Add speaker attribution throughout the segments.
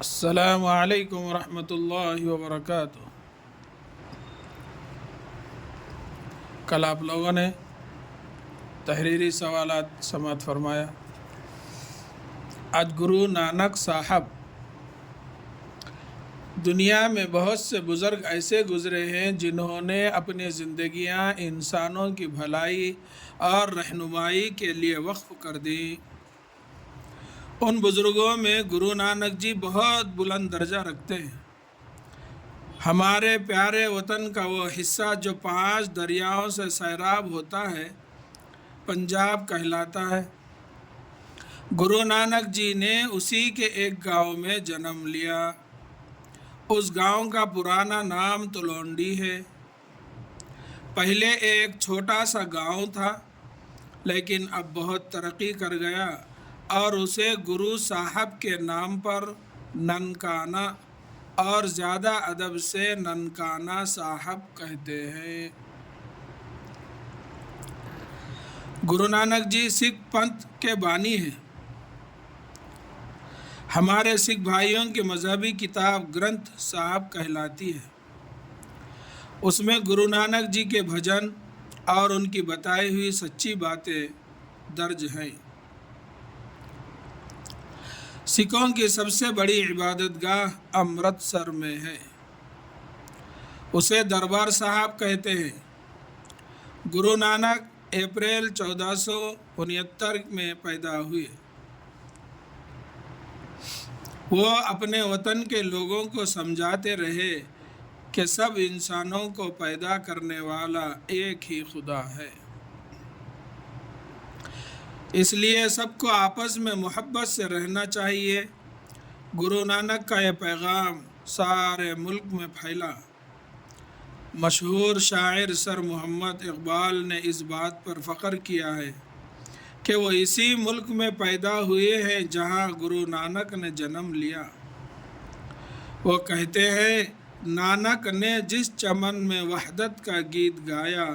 Speaker 1: السلام علیکم ورحمۃ اللہ وبرکاتہ۔ کل آپ لوگوں نے تحریری سوالات سماعت فرمایا۔ آج گرو نانک صاحب، دنیا میں بہت سے بزرگ ایسے گزرے ہیں جنہوں نے اپنی زندگیاں انسانوں کی بھلائی اور رہنمائی کے لیے وقف کر دیں۔ ان بزرگوں میں گرو نانک جی بہت بلند درجہ رکھتے ہیں۔ ہمارے پیارے وطن کا وہ حصہ جو 5 دریاؤں سے سیراب ہوتا ہے، پنجاب کہلاتا ہے۔ گرو نانک جی نے اسی کے ایک گاؤں میں جنم لیا۔ اس گاؤں کا پرانا نام تلونڈی ہے۔ پہلے ایک چھوٹا سا گاؤں تھا، لیکن اب بہت ترقی کر گیا اور اسے گرو صاحب کے نام پر ننکانہ اور زیادہ ادب سے ننکانہ صاحب کہتے ہیں۔ گرو نانک جی سکھ پنتھ کے بانی ہیں۔ ہمارے سکھ بھائیوں کی مذہبی کتاب گرنتھ صاحب کہلاتی ہے۔ اس میں گرو نانک جی کے بھجن اور ان کی بتائی ہوئی سچی باتیں درج ہیں۔ سکھوں کی سب سے بڑی عبادت گاہ امرتسر میں ہے۔ اسے دربار صاحب کہتے ہیں۔ گرو نانک اپریل 1469 میں پیدا ہوئے۔ وہ اپنے وطن کے لوگوں کو سمجھاتے رہے کہ سب انسانوں کو پیدا کرنے والا ایک ہی خدا ہے، اس لیے سب کو آپس میں محبت سے رہنا چاہیے۔ گرو نانک کا یہ پیغام سارے ملک میں پھیلا۔ مشہور شاعر سر محمد اقبال نے اس بات پر فخر کیا ہے کہ وہ اسی ملک میں پیدا ہوئے ہیں جہاں گرو نانک نے جنم لیا۔ وہ کہتے ہیں، نانک نے جس چمن میں وحدت کا گیت گایا،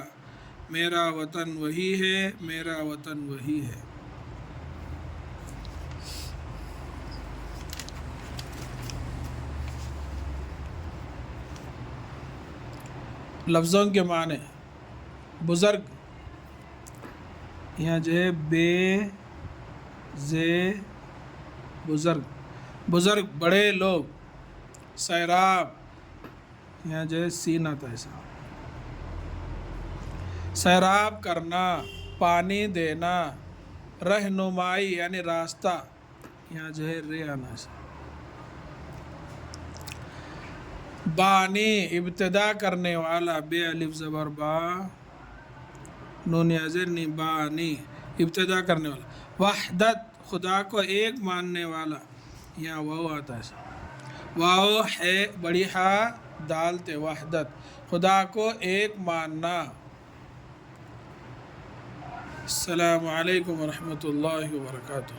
Speaker 1: میرا وطن وہی ہے، میرا وطن وہی ہے۔ لفظوں کے معنی: بزرگ، یہاں جو ہے بے زے بزرگ، بزرگ بڑے لوگ۔ سیراب، یہاں جو ہے سین آتا ہے ایسا، سیراب کرنا، پانی دینا۔ رہنمائی یعنی راستہ، یہاں جو ہے رے آنا ایسا۔ بانی، ابتدا کرنے والا، بے الف زبر با، نون زیر نی، بانی، ابتدا کرنے والا۔ وحدت، خدا کو ایک ماننے والا، یہاں واو آتا ہے ایسا۔ واو ہے بڑی ہا دال تے، وحدت، خدا کو ایک ماننا۔ السلام علیکم ورحمۃ اللہ وبرکاتہ۔